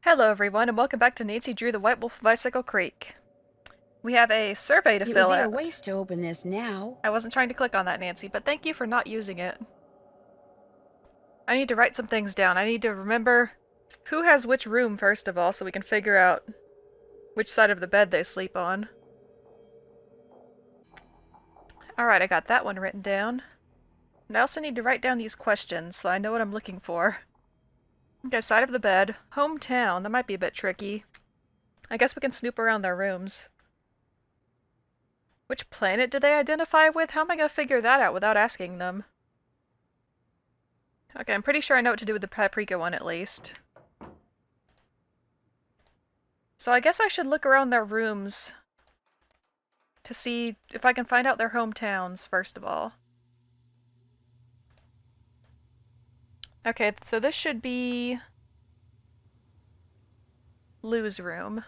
Hello everyone, and welcome back to Nancy Drew the White Wolf of Icicle Creek. We have a survey to It fill would be a out. waste to open this now. I wasn't trying to click on that, Nancy, but thank you for not using it. I need to write some things down. I need to remember who has which room, first of all, so we can figure out which side of the bed they sleep on. Alright, I got that one written down. And I also need to write down these questions so I know what I'm looking for. Okay, side of the bed. Hometown. That might be a bit tricky. I guess we can snoop around their rooms. Which planet do they identify with? How am I going to figure that out without asking them? Okay, I'm pretty sure I know what to do with the paprika one at least. So I guess I should look around their rooms to see if I can find out their hometowns, first of all. Okay, so this should be Lou's room.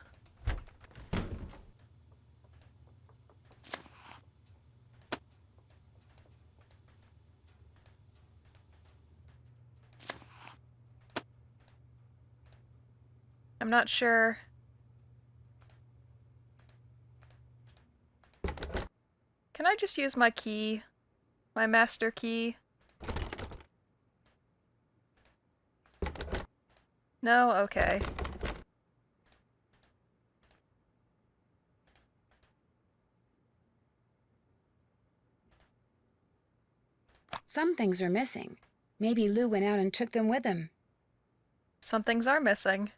I'm not sure. Can I just use my key? My master key? No? Okay. Some things are missing. Maybe Lou went out and took them with him. Some things are missing.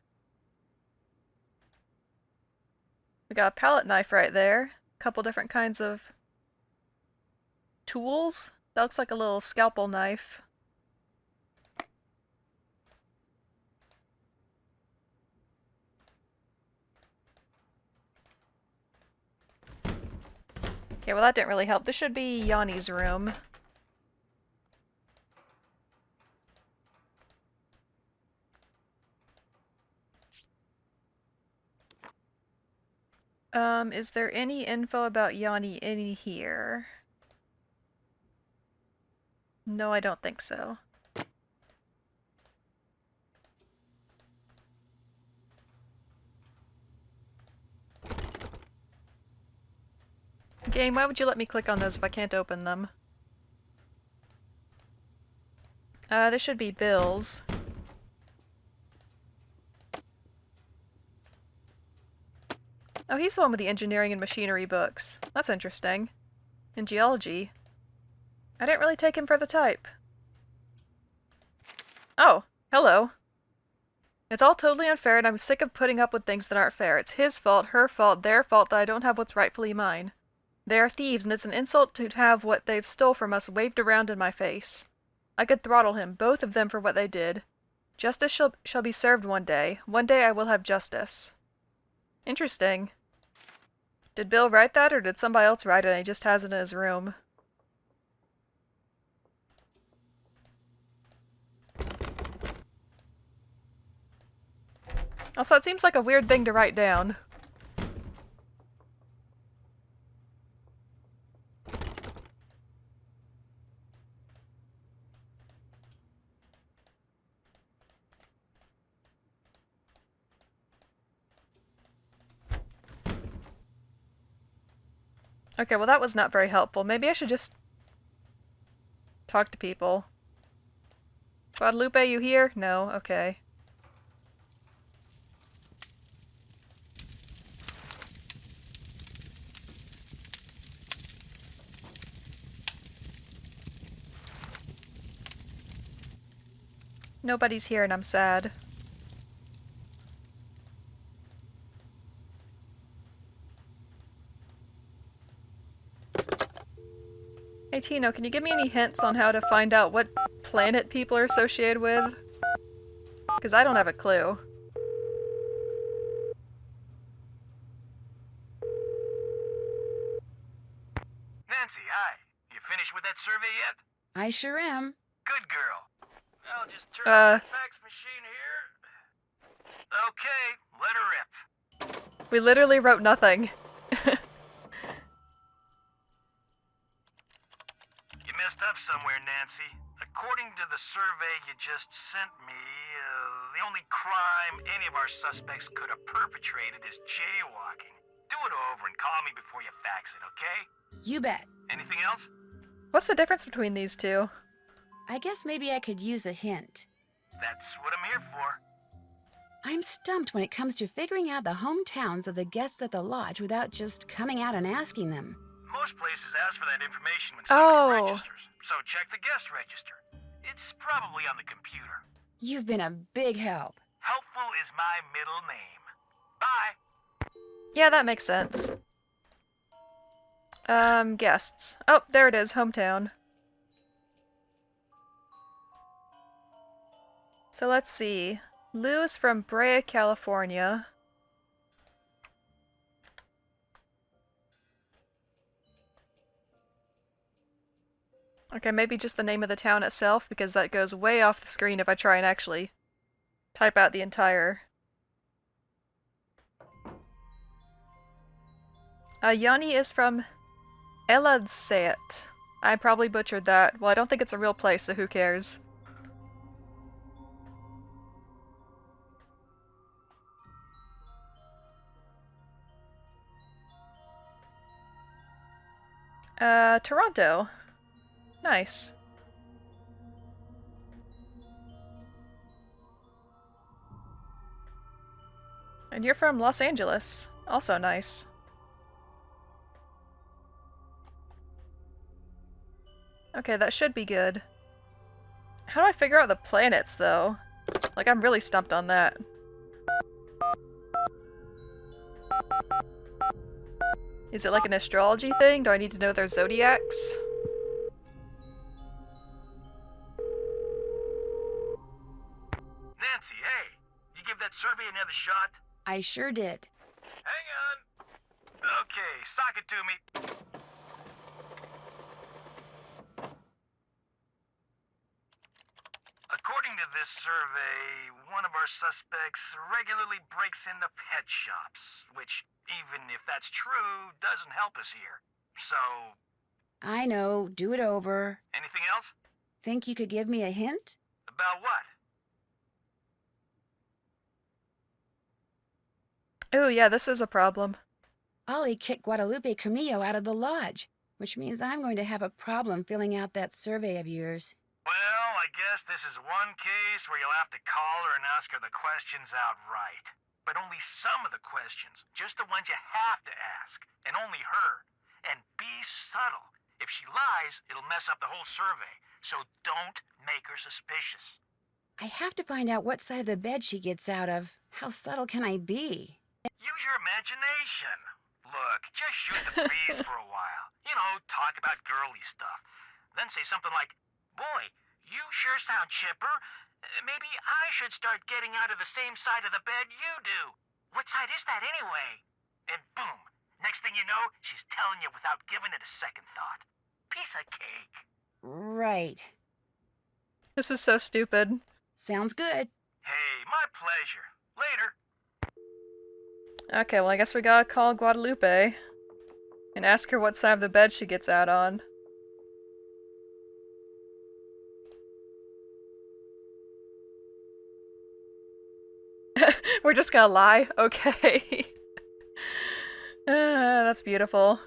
We got a palette knife right there. A couple different kinds of tools. That looks like a little scalpel knife. Okay, well that didn't really help. This should be Yanni's room. Is there any info about Yanni in here? No, I don't think so. Game, why would you let me click on those if I can't open them? This should be Bill's. Oh, he's the one with the engineering and machinery books. That's interesting. And geology. I didn't really take him for the type. Oh, hello. It's all totally unfair and I'm sick of putting up with things that aren't fair. It's his fault, her fault, their fault that I don't have what's rightfully mine. They are thieves and it's an insult to have what they've stole from us waved around in my face. I could throttle him, both of them, for what they did. Justice shall be served one day. One day I will have justice. Interesting. Did Bill write that, or did somebody else write it and he just has it in his room? Also, it seems like a weird thing to write down. Okay, well that was not very helpful. Maybe I should just talk to people. Guadalupe, you here? No? Okay. Nobody's here and I'm sad. Hey Tino, can you give me any hints on how to find out what planet people are associated with? Because I don't have a clue. Nancy, hi. You finished with that survey yet? I sure am. Good girl. I'll just turn on the Uh, fax machine here. Okay, let her rip. we literally wrote nothing. You messed up somewhere, Nancy. A According to the survey you just sent me, the only crime any of our suspects could have perpetrated is jaywalking. Do it over and call me before you fax it, okay? You bet. Anything else? What's the difference between these two? I guess maybe I could use a hint. That's what I'm here for. I'm stumped when it comes to figuring out the hometowns of the guests at the lodge without just coming out and asking them. Most places ask for that information when somebody Oh. registers, so check the guest register. It's probably on the computer. You've been a big help. Helpful is my middle name. Bye. Yeah, that makes sense. Guests. Oh, there it is, hometown. So let's see. Lou is from Brea, California. Okay, maybe just the name of the town itself, because that goes way off the screen if I try and actually type out the entire. Yanni is from Eladset. I probably butchered that. Well, I don't think it's a real place, so who cares? Toronto. Nice. And you're from Los Angeles. Also nice. Okay, that should be good. How do I figure out the planets, though? Like, I'm really stumped on that. Is it like an astrology thing? Do I need to know their zodiacs? Nancy, hey. You give that survey another shot? I sure did. Hang on. Okay, sock it to me. According to this survey, one of our suspects regularly breaks into pet shops, which, even if that's true, doesn't help us here. So, I know. Do it over. anything else? Think you could give me a hint? About what? Ooh, yeah, this is a problem. Ollie kicked Guadalupe Camillo out of the lodge, which means I'm going to have a problem filling out that survey of yours. Well, I guess this is one case where you'll have to call her and ask her the questions outright. But only some of the questions, just the ones you have to ask, and only her. And be subtle. If she lies, it'll mess up the whole survey, so don't make her suspicious. I have to find out what side of the bed she gets out of. How subtle can I be? Use your imagination. Look, just shoot the breeze for a while. You know, talk about girly stuff. Then say something like, "Boy, you sure sound chipper. Maybe I should start getting out of the same side of the bed you do. What side is that anyway?" And boom. Next thing you know, she's telling you without giving it a second thought. Piece of cake. Right. This is so stupid. Sounds good. Hey, my pleasure. Later. Okay, well, I guess we gotta call Guadalupe and ask her what side of the bed she gets out on. We're just gonna lie? Okay. That's beautiful.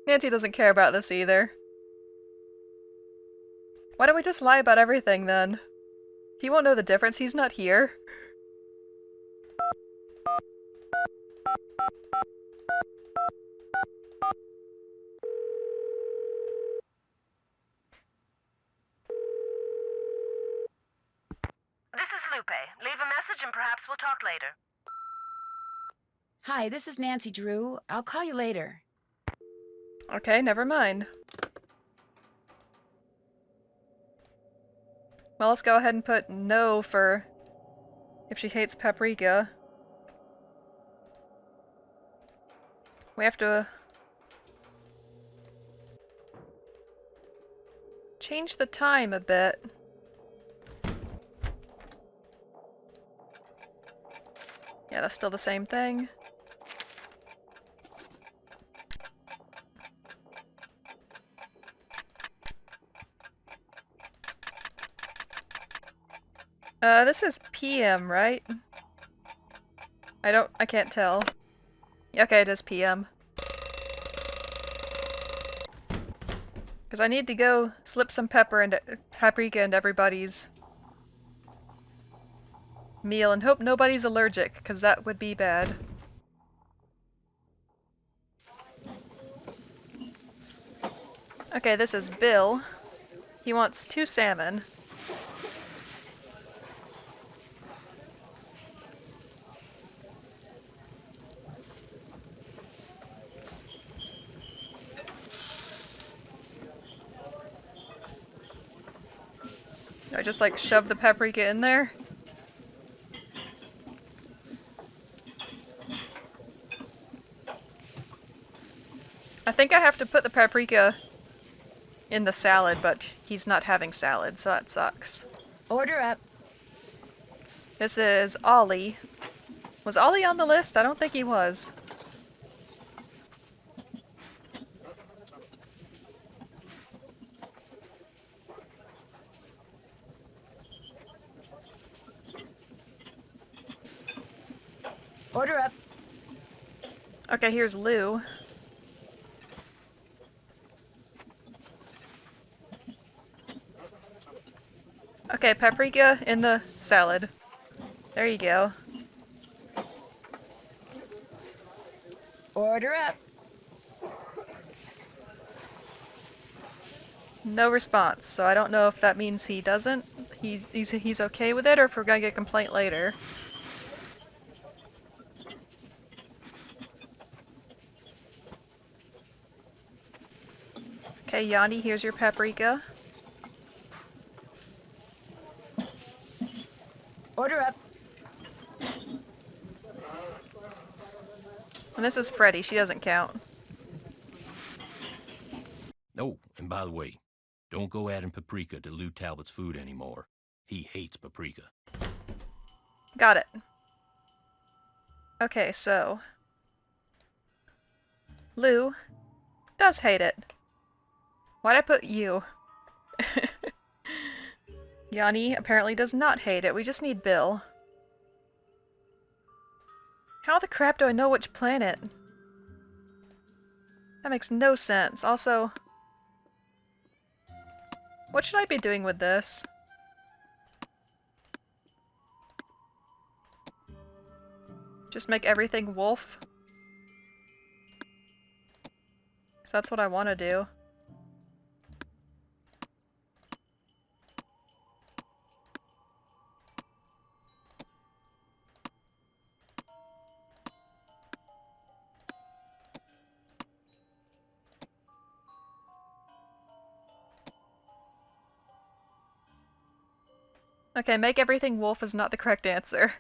Nancy doesn't care about this either. Why don't we just lie about everything, then? He won't know the difference, he's not here. This is Lupe. Leave a message and perhaps we'll talk later. Hi, this is Nancy Drew. I'll call you later. Okay, never mind. Well, let's go ahead and put no for if she hates paprika. We have to change the time a bit. Yeah, that's still the same thing. This is PM, right? I can't tell. Okay, it is PM. Because I need to go slip some paprika into everybody's meal and hope nobody's allergic, because that would be bad. Okay, this is Bill. He wants 2 salmon. Do I just like shove the paprika in there? I think I have to put the paprika in the salad, but he's not having salad, so that sucks. Order up. This is Ollie. Was Ollie on the list? I don't think he was. Order up. Okay, here's Lou. Okay, paprika in the salad. There you go. Order up. No response, so I don't know if that means he doesn't. He's okay with it, or if we're gonna get a complaint later. Okay, Yanni, here's your paprika. Order up. And this is Freddie. She doesn't count. Oh, and by the way, don't go adding paprika to Lou Talbot's food anymore. He hates paprika. Got it. Okay, so... Lou does hate it. Why'd I put you? Yanni apparently does not hate it. We just need Bill. How the crap do I know which planet? That makes no sense. Also, what should I be doing with this? Just make everything wolf? 'Cause that's what I want to do. Okay, make everything wolf is not the correct answer.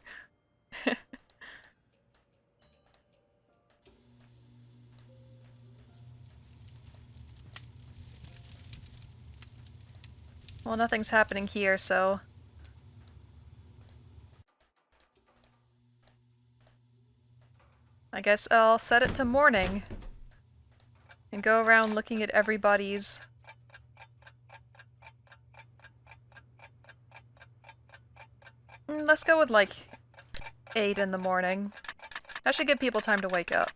Well, nothing's happening here, so... I guess I'll set it to morning. And go around looking at everybody's... Let's go with, like, 8 in the morning. That should give people time to wake up.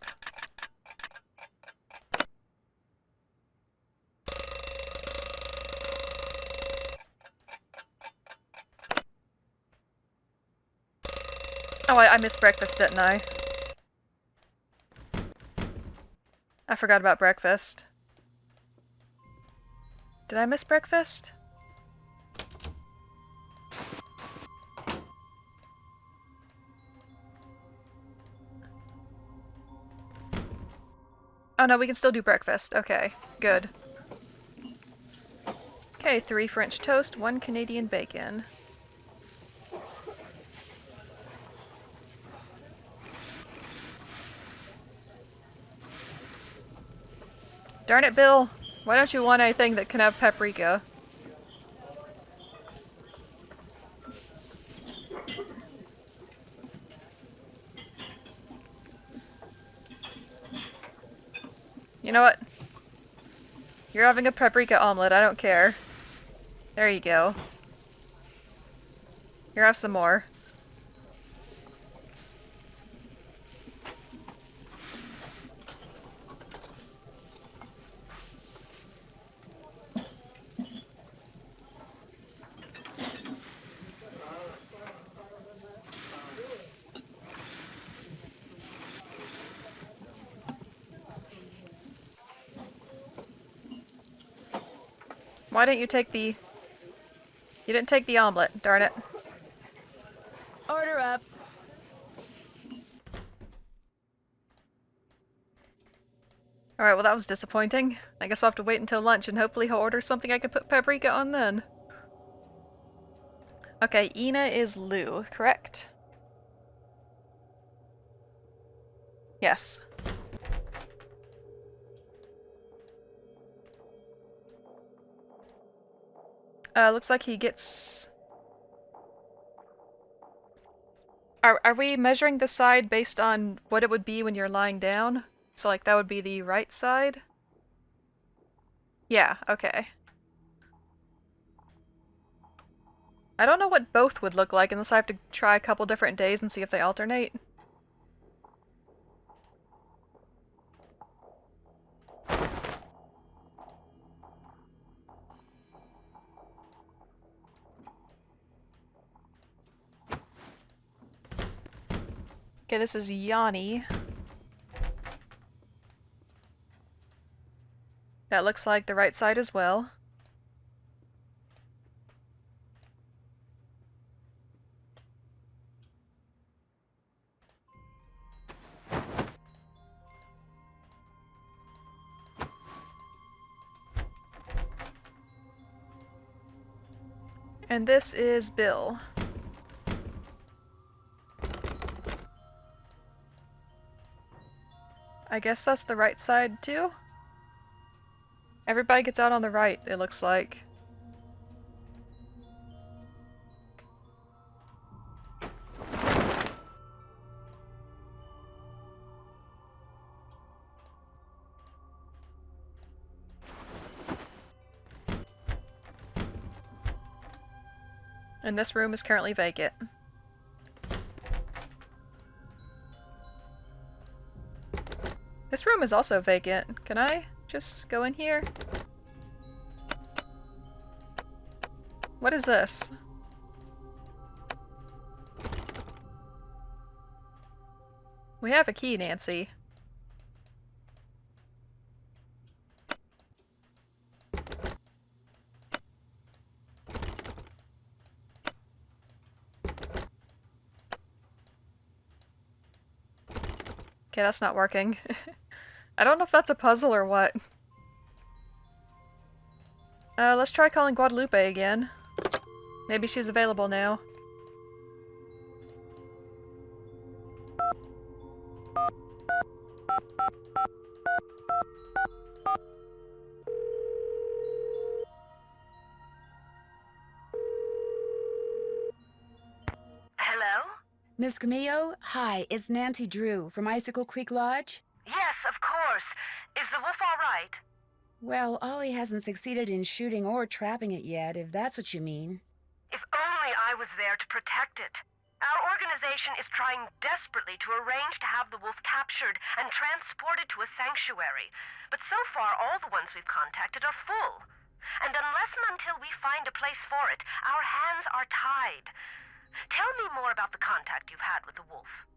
Oh, I missed breakfast, didn't I? I forgot about breakfast. Did I miss breakfast? Oh no, we can still do breakfast. Okay, good. Okay, 3 French toast, 1 Canadian bacon. Darn it, Bill! Why don't you want anything that can have paprika? You know what? You're having a paprika omelet, I don't care. There you go. Here, have some more. Why didn't you take the... You didn't take the omelet, darn it. Order up. Alright, well that was disappointing. I guess I'll have to wait until lunch and hopefully he'll order something I can put paprika on then. Okay, Ina is Lou, correct? Yes. Looks like he gets... Are we measuring the side based on what it would be when you're lying down? So like that would be the right side? Yeah, okay. I don't know what both would look like unless I have to try a couple different days and see if they alternate. Okay, this is Yanni. That looks like the right side as well. And this is Bill. I guess that's the right side too? Everybody gets out on the right, it looks like. And this room is currently vacant. This room is also vacant. Can I just go in here? What is this? We have a key, Nancy. Okay, that's not working. I don't know if that's a puzzle or what. Let's try calling Guadalupe again. Maybe she's available now. Hello? Miss Camillo, hi, it's Nancy Drew from Icicle Creek Lodge. Yes, of course. Is the wolf all right? Well, Ollie hasn't succeeded in shooting or trapping it yet, if that's what you mean. If only I was there to protect it. Our organization is trying desperately to arrange to have the wolf captured and transported to a sanctuary. But so far, all the ones we've contacted are full. And unless and until we find a place for it, our hands are tied. Tell me more about the contact you've had with the wolf.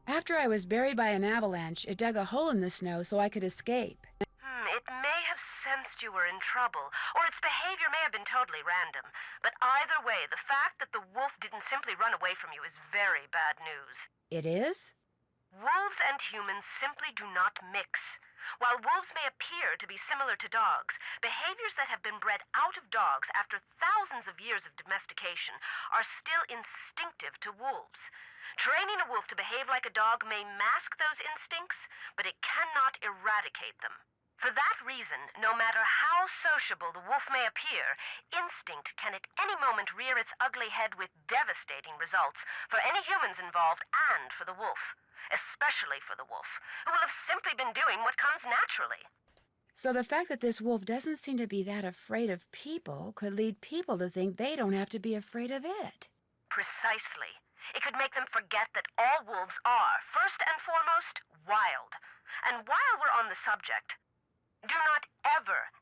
After I was buried by an avalanche, it dug a hole in the snow so I could escape. It may have sensed you were in trouble, or its behavior may have been totally random. But either way, the fact that the wolf didn't simply run away from you is very bad news. It is? Wolves and humans simply do not mix. While wolves may appear to be similar to dogs, behaviors that have been bred out of dogs after thousands of years of domestication are still instinctive to wolves. Training a wolf to behave like a dog may mask those instincts, but it cannot eradicate them. For that reason, no matter how sociable the wolf may appear, instinct can at any moment rear its ugly head with devastating results for any humans involved and for the wolf. Especially for the wolf, who will have simply been doing what comes naturally. So the fact that this wolf doesn't seem to be that afraid of people could lead people to think they don't have to be afraid of it. Precisely. It could make them forget that all wolves are, first and foremost, wild. And while we're on the subject, do not ever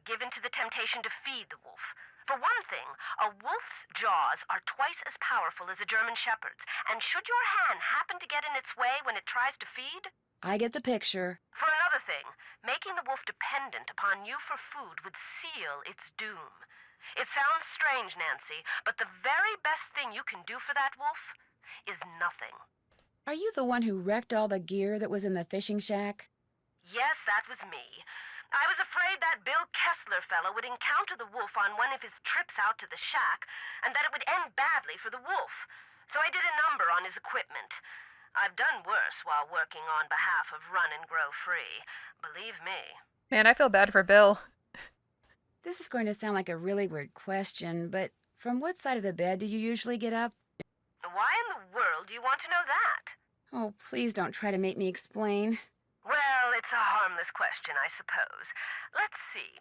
give in to the temptation to feed the wolf. For one thing, a wolf's jaws are twice as powerful as a German shepherd's, and should your hand happen to get in its way when it tries to feed? I get the picture. For another thing, making the wolf dependent upon you for food would seal its doom. It sounds strange, Nancy, but the very best thing you can do for that wolf is nothing. Are you the one who wrecked all the gear that was in the fishing shack? Yes, that was me. I was afraid that Bill Kessler fellow would encounter the wolf on one of his trips out to the shack, and that it would end badly for the wolf. So I did a number on his equipment. I've done worse while working on behalf of Run and Grow Free. Believe me. Man, I feel bad for Bill. This is going to sound like a really weird question, but from what side of the bed do you usually get up? Why in the world do you want to know that? Oh, please don't try to make me explain. Well, it's a harmless question, I suppose. Let's see.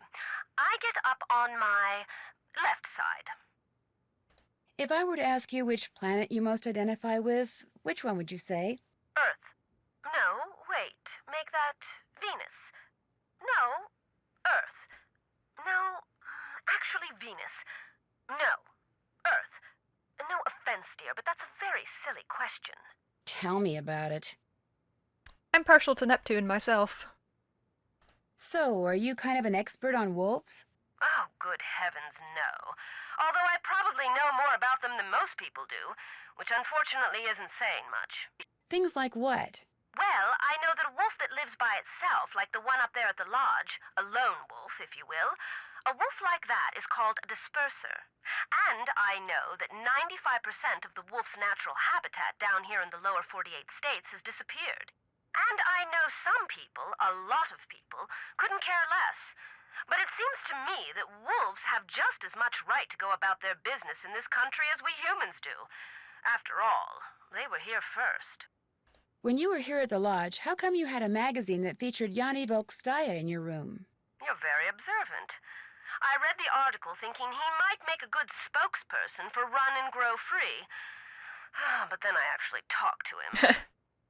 I get up on my left side. If I were to ask you which planet you most identify with, which one would you say? Earth. No, wait. Make that Venus. No, Earth. No, actually Venus. No, Earth. No offense, dear, but that's a very silly question. Tell me about it. I'm partial to Neptune myself. So, are you kind of an expert on wolves? Oh, good heavens, no. Although I probably know more about them than most people do, which unfortunately isn't saying much. Things like what? Well, I know that a wolf that lives by itself, like the one up there at the lodge, a lone wolf, if you will, a wolf like that is called a disperser. And I know that 95% of the wolf's natural habitat down here in the lower 48 states has disappeared. And I know some people, a lot of people, couldn't care less. But it seems to me that wolves have just as much right to go about their business in this country as we humans do. After all, they were here first. When you were here at the lodge, how come you had a magazine that featured Yanni Volkstaya in your room? You're very observant. I read the article thinking he might make a good spokesperson for Run and Grow Free. But then I actually talked to him.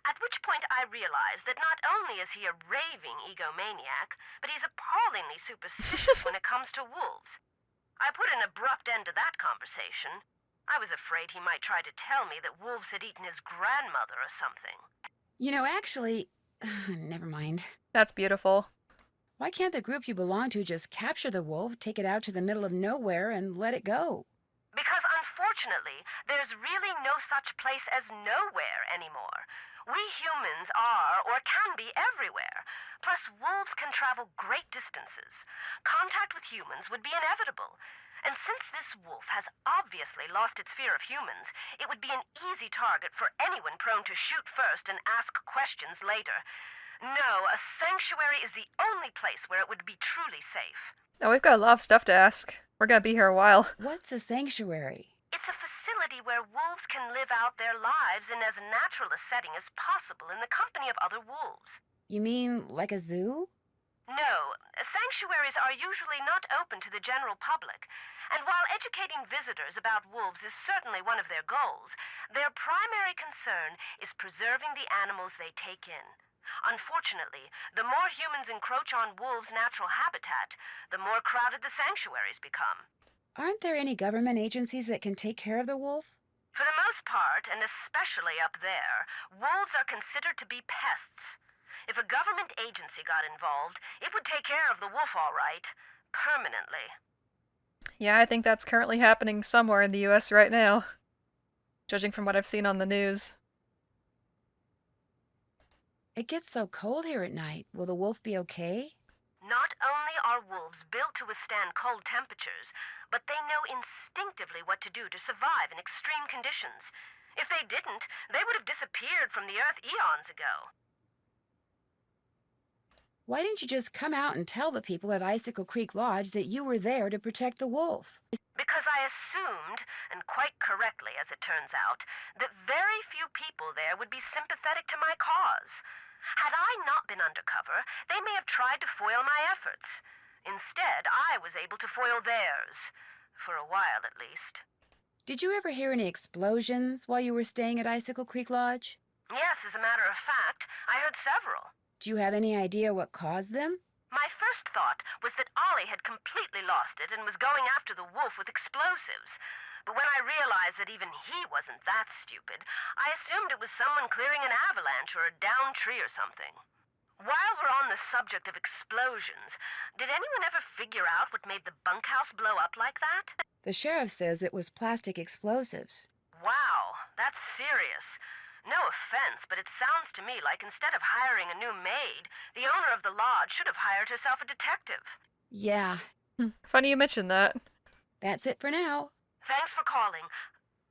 At which point I realized that not only is he a raving egomaniac, but he's appallingly superstitious when it comes to wolves. I put an abrupt end to that conversation. I was afraid he might try to tell me that wolves had eaten his grandmother or something. You know, actually, never mind. That's beautiful. Why can't the group you belong to just capture the wolf, take it out to the middle of nowhere, and let it go? Because unfortunately, there's really no such place as nowhere anymore. We humans are, or can be, everywhere. Plus, wolves can travel great distances. Contact with humans would be inevitable. And since this wolf has obviously lost its fear of humans, it would be an easy target for anyone prone to shoot first and ask questions later. No, a sanctuary is the only place where it would be truly safe. Oh, we've got a lot of stuff to ask. We're gonna be here a while. What's a sanctuary? It's a facility where wolves can live out their lives in as natural a setting as possible in the company of other wolves. You mean like a zoo? No, sanctuaries are usually not open to the general public. And while educating visitors about wolves is certainly one of their goals, their primary concern is preserving the animals they take in. Unfortunately, the more humans encroach on wolves' natural habitat, the more crowded the sanctuaries become. Aren't there any government agencies that can take care of the wolf? For the most part, and especially up there, wolves are considered to be pests. If a government agency got involved, it would take care of the wolf all right, permanently. Yeah, I think that's currently happening somewhere in the US right now, judging from what I've seen on the news. It gets so cold here at night. Will the wolf be okay? Not only are wolves built to withstand cold temperatures, but they know instinctively what to do to survive in extreme conditions. If they didn't, they would have disappeared from the earth eons ago. Why didn't you just come out and tell the people at Icicle Creek Lodge that you were there to protect the wolf? Because I assumed, and quite correctly as it turns out, that very few people there would be sympathetic to my cause. Had I not been undercover, they may have tried to foil my efforts. Instead, I was able to foil theirs. For a while, at least. Did you ever hear any explosions while you were staying at Icicle Creek Lodge? Yes, as a matter of fact, I heard several. Do you have any idea what caused them? My first thought was that Ollie had completely lost it and was going after the wolf with explosives. But when I realized that even he wasn't that stupid, I assumed it was someone clearing an avalanche or a downed tree or something. While we're on the subject of explosions, did anyone ever figure out what made the bunkhouse blow up like that? The sheriff says it was plastic explosives. Wow, that's serious. No offense, but it sounds to me like instead of hiring a new maid, the owner of the lodge should have hired herself a detective. Yeah, Funny you mentioned that. that's it for now. Thanks for calling.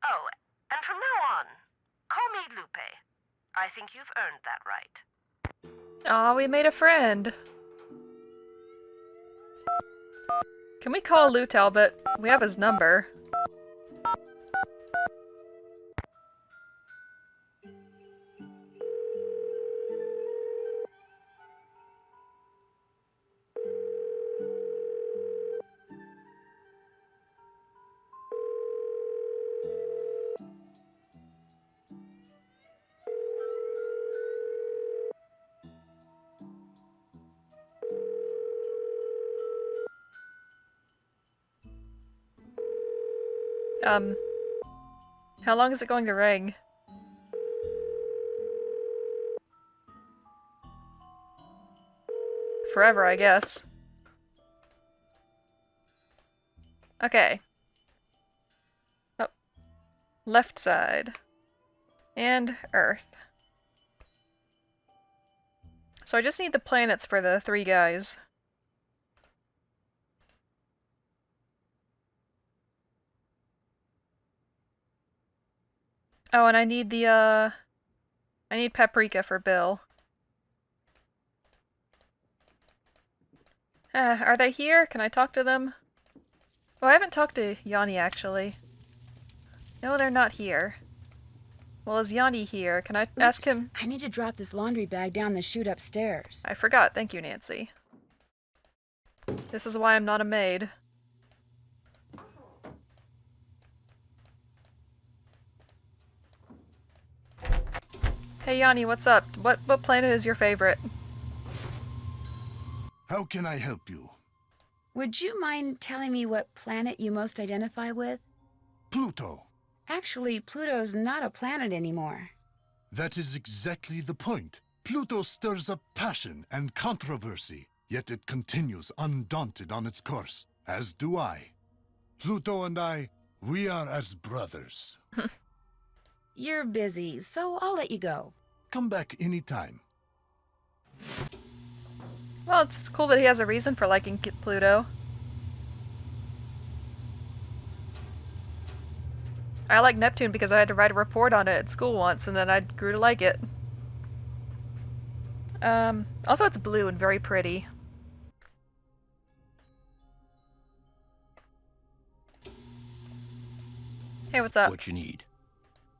Oh, and from now on, call me Lupe. I think you've earned that right. Aw, we made a friend. Can we call Lou Talbot? We have his number. How long is it going to ring? Forever, I guess. Okay. Oh. Left side. And Earth. So I just need the planets for the 3 guys. Oh, and I need the, I need paprika for Bill. Are they here? Can I talk to them? Oh, I haven't talked to Yanni, actually. No, they're not here. Well, is Yanni here? Can I ask Oops, him? I need to drop this laundry bag down the chute upstairs. I forgot. Thank you, Nancy. This is why I'm not a maid. Hey, Yanni, what's up? What planet is your favorite? How can I help you? Would you mind telling me what planet you most identify with? Pluto. Actually, Pluto's not a planet anymore. That is exactly the point. Pluto stirs up passion and controversy, yet it continues undaunted on its course, as do I. Pluto and I, we are as brothers. You're busy, so I'll let you go. Come back anytime. Well, it's cool that he has a reason for liking Pluto. I like Neptune because I had to write a report on it at school once, and then I grew to like it. Also it's blue and very pretty. Hey, what's up? What you need.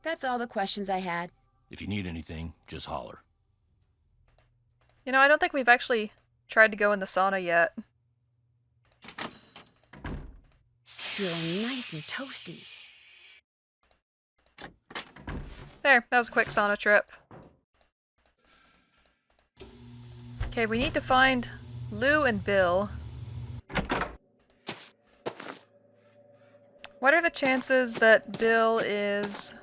That's all the questions I had. If you need anything, just holler. You know, I don't think we've actually tried to go in the sauna yet. Feel nice and toasty. There, that was a quick sauna trip. Okay, we need to find Lou and Bill. What are the chances that Bill is...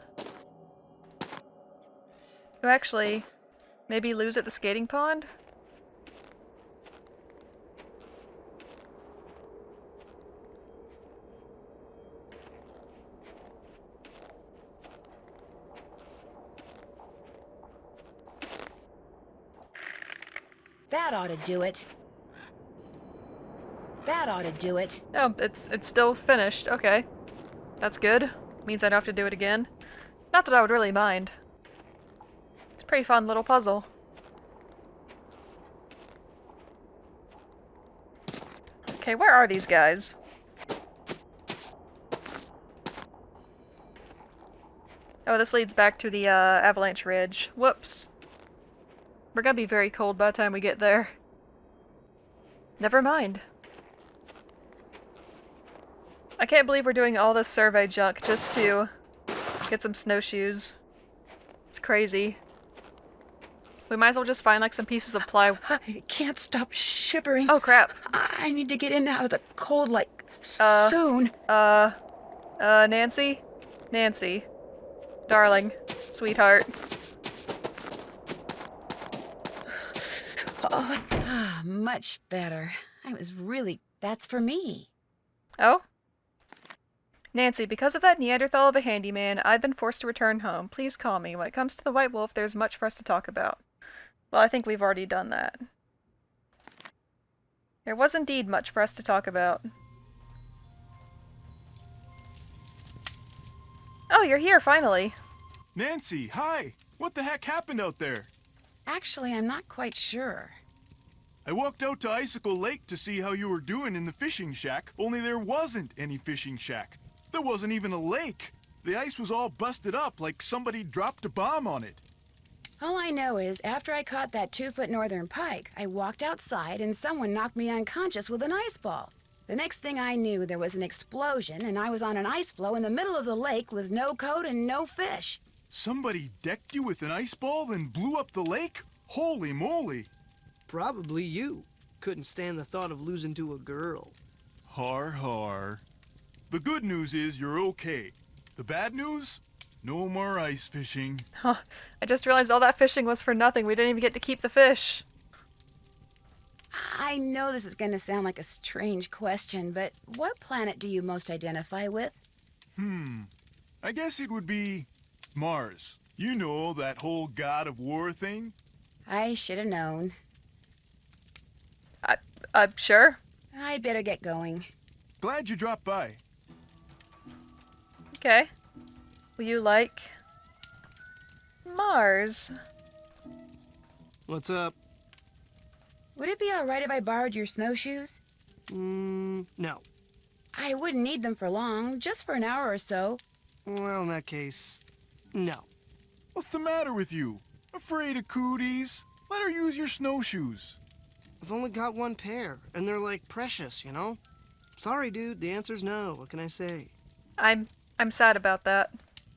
Oh, actually, maybe Lou's at the skating pond? That ought to do it. That ought to do it. Oh, it's still finished. Okay. That's good. Means I don't have to do it again. Not that I would really mind. It's a pretty fun little puzzle. Okay, where are these guys? Oh, this leads back to the Avalanche Ridge. Whoops. We're gonna be very cold by the time we get there. Never mind. I can't believe we're doing all this survey junk just to get some snowshoes. It's crazy. We might as well just find like some pieces of plywood. I can't stop shivering. Oh crap. I need to get in and out of the cold, like, soon. Nancy? Nancy. Darling. Sweetheart. Oh, much better. That's for me. Oh? Nancy, because of that Neanderthal of a handyman, I've been forced to return home. Please call me. When it comes to the White Wolf, there's much for us to talk about. Well, I think we've already done that. There was indeed much for us to talk about. Oh, you're here, finally. Nancy, hi! What the heck happened out there? Actually, I'm not quite sure. I walked out to Icicle Lake to see how you were doing in the fishing shack, only there wasn't any fishing shack. There wasn't even a lake. The ice was all busted up like somebody dropped a bomb on it. All I know is, after I caught that 2-foot northern pike, I walked outside and someone knocked me unconscious with an ice ball. The next thing I knew, there was an explosion and I was on an ice floe in the middle of the lake with no coat and no fish. Somebody decked you with an ice ball, then blew up the lake? Holy moly! Probably you. Couldn't stand the thought of losing to a girl. Har har. The good news is you're okay. The bad news? No more ice fishing. Huh. I just realized all that fishing was for nothing. We didn't even get to keep the fish. I know this is going to sound like a strange question, but what planet do you most identify with? I guess it would be Mars. You know, that whole god of war thing? I should have known. Sure. I'd better get going. Glad you dropped by. Okay. Will you like Mars? What's up? Would it be all right if I borrowed your snowshoes? No. I wouldn't need them for long, just for an hour or so. Well, in that case, no. What's the matter with you? Afraid of cooties? Let her use your snowshoes. I've only got one pair, and they're like precious, you know? Sorry, dude, the answer's no. What can I say? I'm sad about that.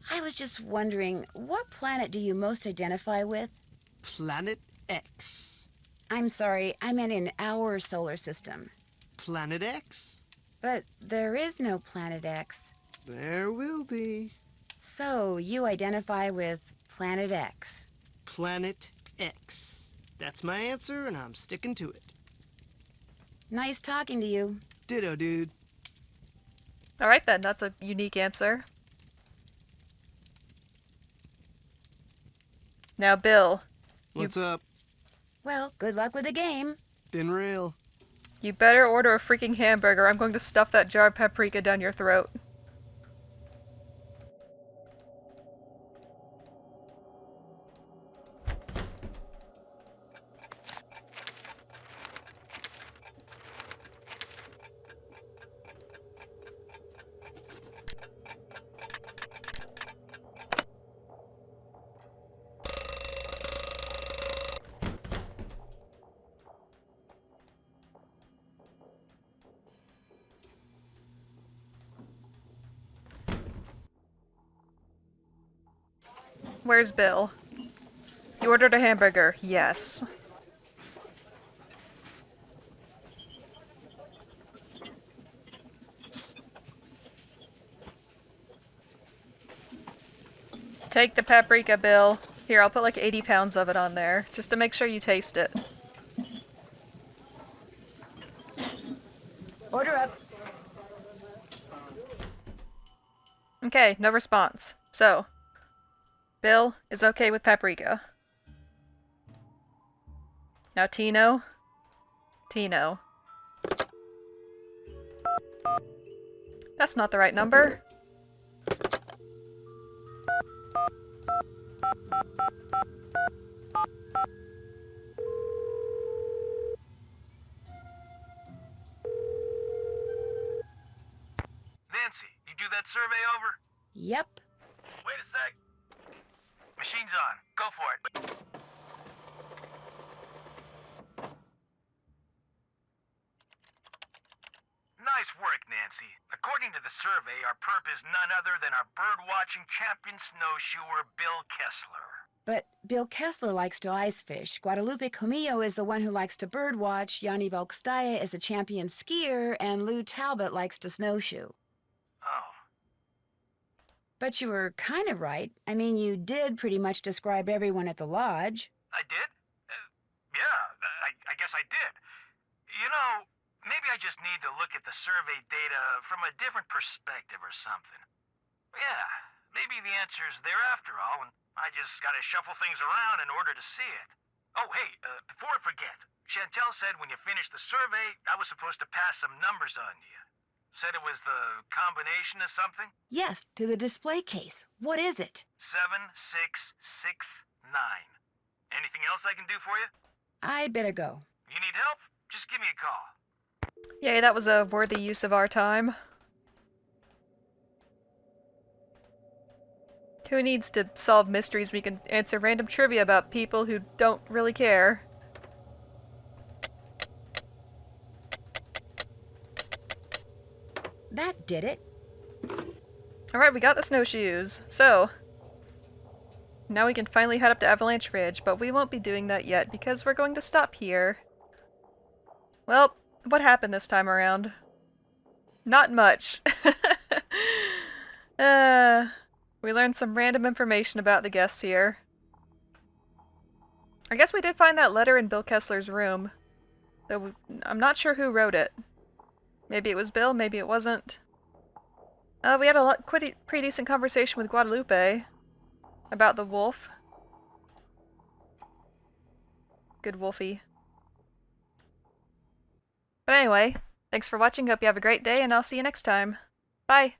I was just wondering, what planet do you most identify with? Planet X. I'm sorry, I meant in our solar system. Planet X? But there is no Planet X. There will be. So, you identify with Planet X. Planet X. That's my answer, and I'm sticking to it. Nice talking to you. Ditto, dude. Alright then, that's a unique answer. Now, Bill. What's up? Well, good luck with the game. Been real. You better order a freaking hamburger. I'm going to stuff that jar of paprika down your throat. Where's Bill? You ordered a hamburger. Yes. Take the paprika, Bill. Here, I'll put like 80 pounds of it on there, just to make sure you taste it. Order up. Okay, no response. So, Bill is okay with paprika. Now Tino. Tino. That's not the right number. Nancy, you do that survey over? Yep. Wait a sec. Machine's on. Go for it. Nice work, Nancy. According to the survey, our perp is none other than our bird-watching champion snowshoer, Bill Kessler. But Bill Kessler likes to ice fish. Guadalupe Comillo is the one who likes to birdwatch. Yanni Volkstaya is a champion skier, and Lou Talbot likes to snowshoe. Oh. But you were kind of right. I mean, you did pretty much describe everyone at the lodge. I did? Yeah, I guess I did. You know, maybe I just need to look at the survey data from a different perspective or something. Yeah, maybe the answer's there after all, and I just gotta shuffle things around in order to see it. Oh, hey, before I forget, Chantal said when you finished the survey, I was supposed to pass some numbers on to you. Said it was the combination of something? Yes, to the display case. What is it? 7669. Anything else I can do for you? I'd better go. You need help? Just give me a call. Yay, that was a worthy use of our time. Who needs to solve mysteries? We can answer random trivia about people who don't really care. That did it. Alright, we got the snowshoes. So, now we can finally head up to Avalanche Ridge, but we won't be doing that yet because we're going to stop here. Well, what happened this time around? Not much. We learned some random information about the guests here. I guess we did find that letter in Bill Kessler's room. Though I'm not sure who wrote it. Maybe it was Bill, maybe it wasn't. We had a pretty decent conversation with Guadalupe about the wolf. Good wolfie. But anyway, thanks for watching, hope you have a great day, and I'll see you next time. Bye!